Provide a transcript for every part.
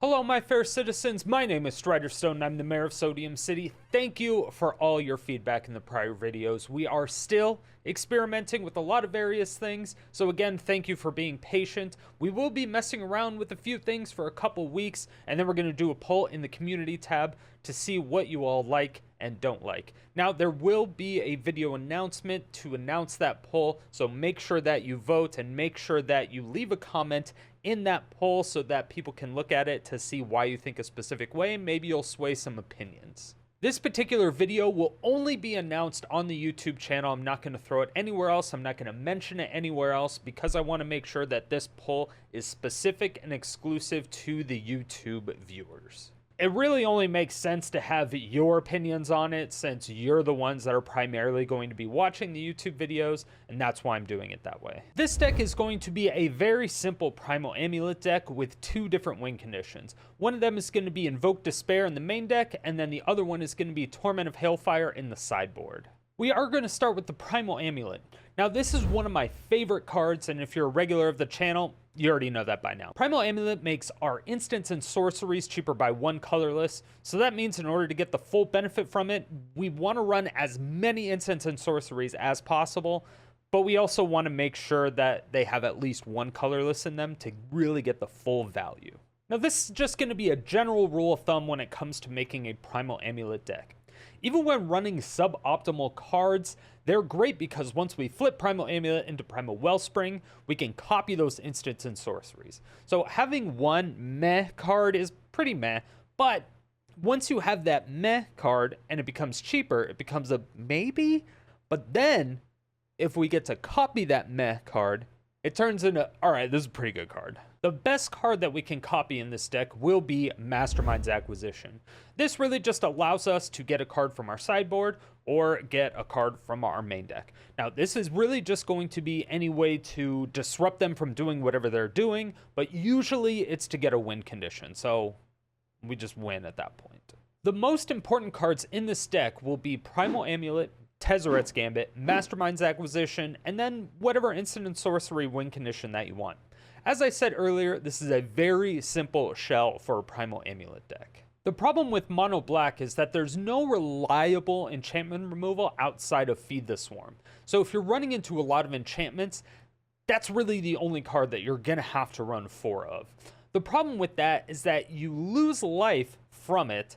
Hello, my fair citizens. My name is Striderstone, and I'm the mayor of Sodium City. Thank you for all your feedback in the prior videos. We are still experimenting with a lot of various things, so again, thank you for being patient. We will be messing around with a few things for a couple weeks, and then we're going to do a poll in the community tab to see what you all like and don't like. Now, there will be a video announcement to announce that poll, so make sure that you vote and make sure that you leave a comment in that poll so that people can look at it to see why you think a specific way, and maybe you'll sway some opinions. This particular video will only be announced on the YouTube channel. I'm not going to throw it anywhere else. I'm not going to mention it anywhere else because I want to make sure that this poll is specific and exclusive to the YouTube viewers. It really only makes sense to have your opinions on it since you're the ones that are primarily going to be watching the YouTube videos, and that's why I'm doing it that way. This deck is going to be a very simple Primal Amulet deck with two different win conditions. One of them is going to be Invoke Despair in the main deck, and then the other one is going to be Torment of Hailfire in the sideboard. We are going to start with the Primal Amulet. Now, this is one of my favorite cards, and if you're a regular of the channel, you already know that by now. Primal Amulet makes our instants and sorceries cheaper by one colorless, so that means in order to get the full benefit from it, we want to run as many instants and sorceries as possible, but we also want to make sure that they have at least one colorless in them to really get the full value. Now, this is just going to be a general rule of thumb when it comes to making a Primal Amulet deck. Even when running suboptimal cards, they're great because once we flip Primal Amulet into Primal Wellspring, we can copy those instants and sorceries. So having one meh card is pretty meh, but once you have that meh card and it becomes cheaper, it becomes a maybe. But then if we get to copy that meh card, it turns into, all right, this is a pretty good card. The best card that we can copy in this deck will be Mastermind's Acquisition. This really just allows us to get a card from our sideboard or get a card from our main deck. Now, this is really just going to be any way to disrupt them from doing whatever they're doing, but usually it's to get a win condition, so we just win at that point. The most important cards in this deck will be Primal Amulet, Tezzeret's Gambit, Mastermind's Acquisition, and then whatever instant and sorcery win condition that you want. As I said earlier, this is a very simple shell for a Primal Amulet deck. The problem with Mono Black is that there's no reliable enchantment removal outside of Feed the Swarm. So if you're running into a lot of enchantments, that's really the only card that you're going to have to run 4 of. The problem with that is that you lose life from it.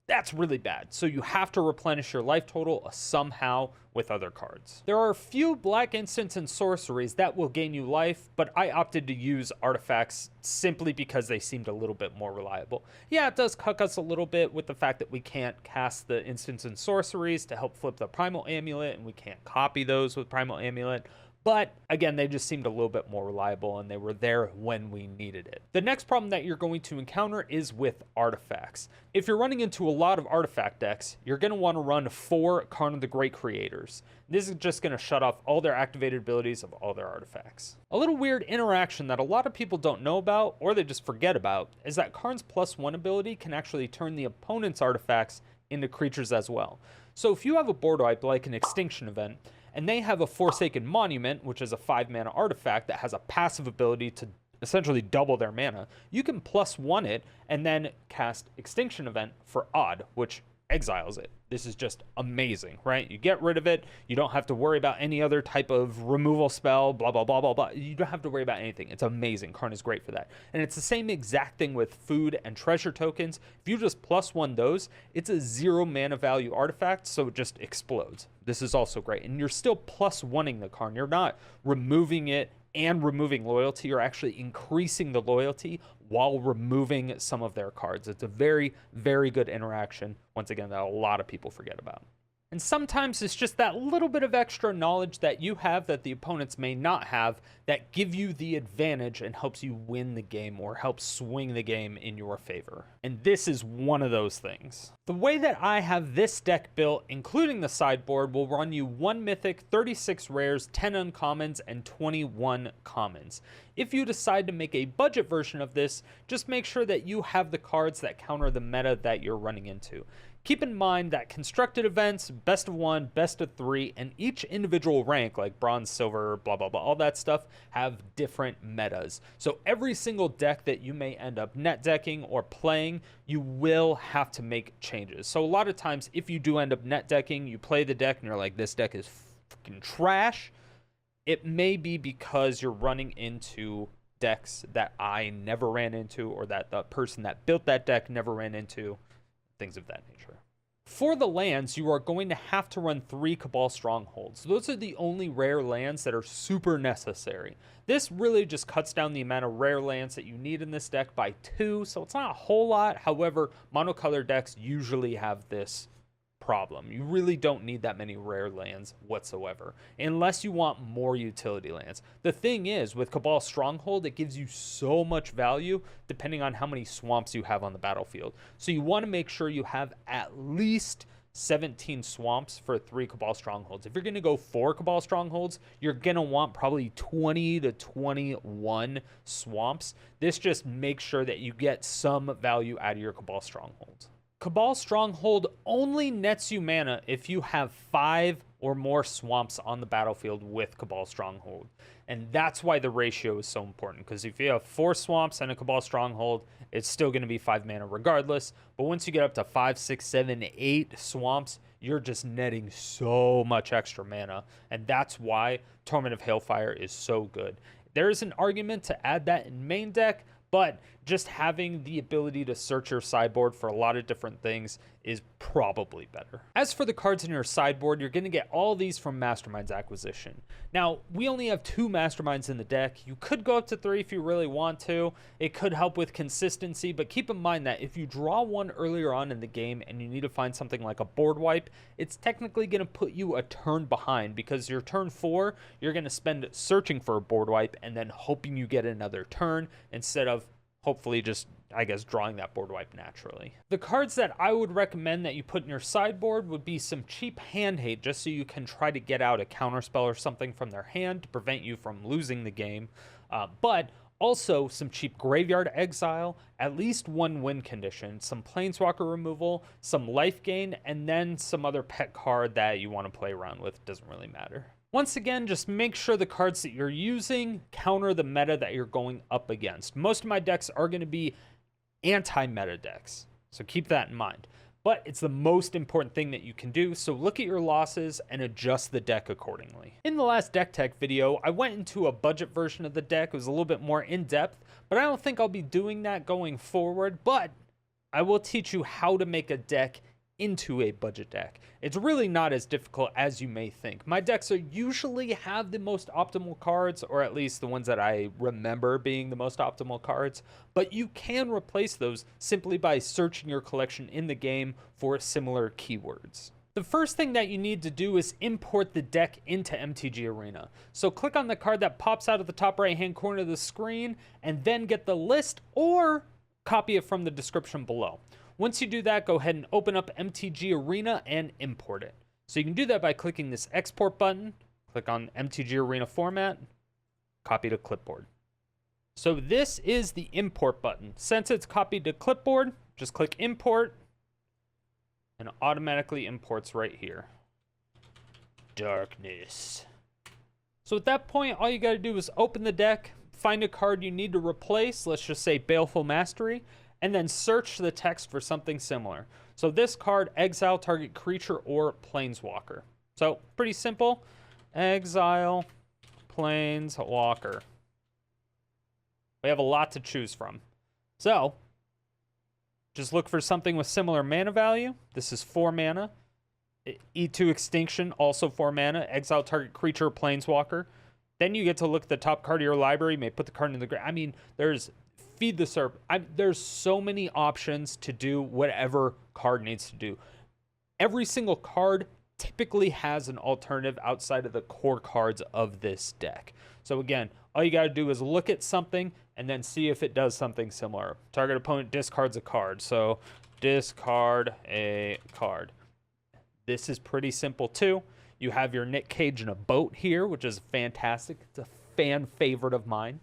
That's really bad, so you have to replenish your life total somehow with other cards. There are a few black instants and sorceries that will gain you life, but I opted to use artifacts simply because they seemed a little bit more reliable. Yeah, it does cuck us a little bit with the fact that we can't cast the instants and sorceries to help flip the Primal Amulet, and we can't copy those with Primal Amulet. But again, they just seemed a little bit more reliable and they were there when we needed it. The next problem that you're going to encounter is with artifacts. If you're running into a lot of artifact decks, you're going to want to run 4 Karn of the Great Creators. This is just going to shut off all their activated abilities of all their artifacts. A little weird interaction that a lot of people don't know about or they just forget about is that Karn's +1 ability can actually turn the opponent's artifacts into creatures as well. So if you have a board wipe like an Extinction Event, and they have a Forsaken Monument, which is a 5-mana artifact that has a passive ability to essentially double their mana, you can +1 it and then cast Extinction Event for odd, which exiles it. This is just amazing, right? You get rid of it, you don't have to worry about any other type of removal spell, blah, blah, blah, blah, blah. You don't have to worry about anything. It's amazing. Karn is great for that. And it's the same exact thing with food and treasure tokens. If you just +1 those, it's a 0 mana value artifact, so it just explodes. This is also great. And you're still +1ing the Karn. You're not removing it and removing loyalty. You're actually increasing the loyalty while removing some of their cards. It's a very, very good interaction, once again, that a lot of people forget about. And sometimes it's just that little bit of extra knowledge that you have that the opponents may not have that give you the advantage and helps you win the game or helps swing the game in your favor. And this is one of those things. The way that I have this deck built, including the sideboard, will run you 1 mythic, 36 rares, 10 uncommons, and 21 commons. If you decide to make a budget version of this, just make sure that you have the cards that counter the meta that you're running into. Keep in mind that constructed events, best of 1, best of 3, and each individual rank, like bronze, silver, blah, blah, blah, all that stuff, have different metas. So every single deck that you may end up net decking or playing, you will have to make changes. So a lot of times, if you do end up net decking, you play the deck and you're like, this deck is fucking trash. It may be because you're running into decks that I never ran into, or that the person that built that deck never ran into, things of that nature. For the lands, you are going to have to run 3 Cabal Strongholds. Those are the only rare lands that are super necessary. This really just cuts down the amount of rare lands that you need in this deck by 2, so it's not a whole lot. However, monocolor decks usually have this problem. You really don't need that many rare lands whatsoever, unless you want more utility lands. The thing is, with Cabal Stronghold, it gives you so much value depending on how many swamps you have on the battlefield. So you want to make sure you have at least 17 swamps for 3 Cabal Strongholds. If you're going to go 4 Cabal Strongholds, you're going to want probably 20 to 21 swamps. This just makes sure that you get some value out of your Cabal Strongholds. Cabal Stronghold only nets you mana if you have 5 or more swamps on the battlefield with Cabal Stronghold. And that's why the ratio is so important, because if you have 4 swamps and a Cabal Stronghold, it's still going to be 5 mana regardless. But once you get up to 5, 6, 7, 8 swamps, you're just netting so much extra mana. And that's why Torment of Hailfire is so good. There is an argument to add that in main deck, but just having the ability to search your sideboard for a lot of different things is probably better. As for the cards in your sideboard, you're going to get all these from Mastermind's acquisition. Now, we only have 2 Masterminds in the deck. You could go up to 3 if you really want to. It could help with consistency, but keep in mind that if you draw one earlier on in the game and you need to find something like a board wipe, it's technically going to put you a turn behind, because your turn 4, you're going to spend searching for a board wipe and then hoping you get another turn instead of hopefully just, I guess, drawing that board wipe naturally. The cards that I would recommend that you put in your sideboard would be some cheap hand hate, just so you can try to get out a counterspell or something from their hand to prevent you from losing the game. But also some cheap graveyard exile, at least 1 win condition, some planeswalker removal, some life gain, and then some other pet card that you want to play around with. Doesn't really matter. Once again, just make sure the cards that you're using counter the meta that you're going up against. Most of my decks are going to be anti-meta decks, so keep that in mind. But it's the most important thing that you can do, so look at your losses and adjust the deck accordingly. In the last deck tech video, I went into a budget version of the deck. It was a little bit more in-depth, but I don't think I'll be doing that going forward, but I will teach you how to make a deck into a budget deck. It's really not as difficult as you may think. My decks are usually have the most optimal cards, or at least the ones that I remember being the most optimal cards, but you can replace those simply by searching your collection in the game for similar keywords. The first thing that you need to do is import the deck into MTG Arena. So click on the card that pops out of the top right hand corner of the screen and then get the list, or copy it from the description below. Once you do that, go ahead and open up MTG Arena and import it. So you can do that by clicking this export button, click on MTG Arena format, copy to clipboard. So this is the import button. Since it's copied to clipboard, just click import and it automatically imports right here. Darkness. So at that point, all you got to do is open the deck, find a card you need to replace, let's just say Baleful Mastery, and then search the text for something similar. So this card, exile target creature or planeswalker. So pretty simple. Exile planeswalker. We have a lot to choose from. So just look for something with similar mana value. This is 4 mana. E2 Extinction, also 4 mana. Exile target creature or planeswalker. Then you get to look at the top card of your library. You may put the card in the ground. I mean, there's Feed the Serp. There's so many options to do whatever card needs to do. Every single card typically has an alternative outside of the core cards of this deck. So again, all you got to do is look at something and then see if it does something similar. Target opponent discards a card. So discard a card. This is pretty simple too. You have your Nick Cage in a boat here, which is fantastic. It's a fan favorite of mine.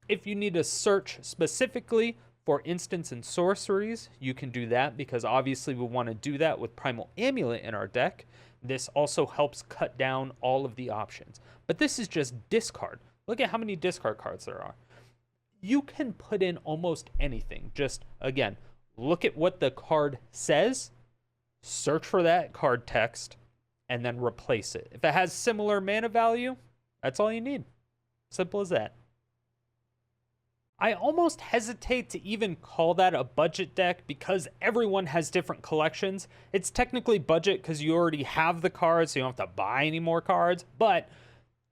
If you need to search specifically For instants and sorceries, you can do that because obviously we want to do that with Primal Amulet in our deck. This also helps cut down all of the options. But this is just discard. Look at how many discard cards there are. You can put in almost anything. Just, again, look at what the card says, search for that card text, and then replace it. If it has similar mana value, that's all you need. Simple as that. I almost hesitate to even call that a budget deck because everyone has different collections. It's technically budget because you already have the cards, so you don't have to buy any more cards, but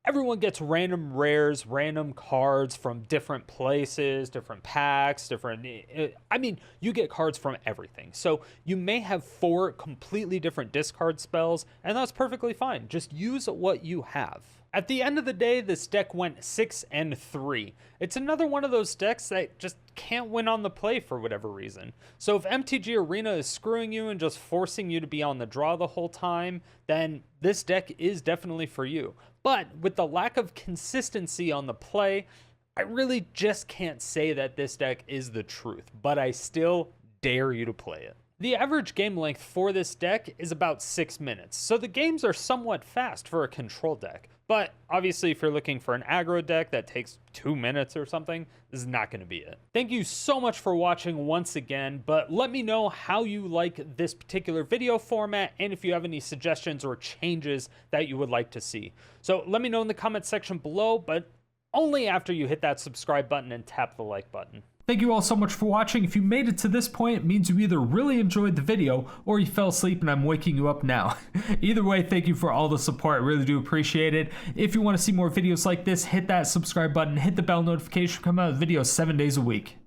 everyone gets random rares, random cards from different places, different packs, you get cards from everything. So you may have 4 completely different discard spells, and that's perfectly fine. Just use what you have. At the end of the day, this deck went 6-3. It's another one of those decks that just can't win on the play for whatever reason. So if MTG Arena is screwing you and just forcing you to be on the draw the whole time, then this deck is definitely for you. But with the lack of consistency on the play, I really just can't say that this deck is the truth, but I still dare you to play it. The average game length for this deck is about 6 minutes, so the games are somewhat fast for a control deck. But obviously, if you're looking for an aggro deck that takes 2 minutes or something, this is not going to be it. Thank you so much for watching once again, but let me know how you like this particular video format and if you have any suggestions or changes that you would like to see. So let me know in the comment section below, but only after you hit that subscribe button and tap the like button. Thank you all so much for watching. If you made it to this point, it means you either really enjoyed the video or you fell asleep and I'm waking you up now. Either way, thank you for all the support. I really do appreciate it. If you want to see more videos like this, hit that subscribe button, hit the bell notification, come out with videos 7 days a week.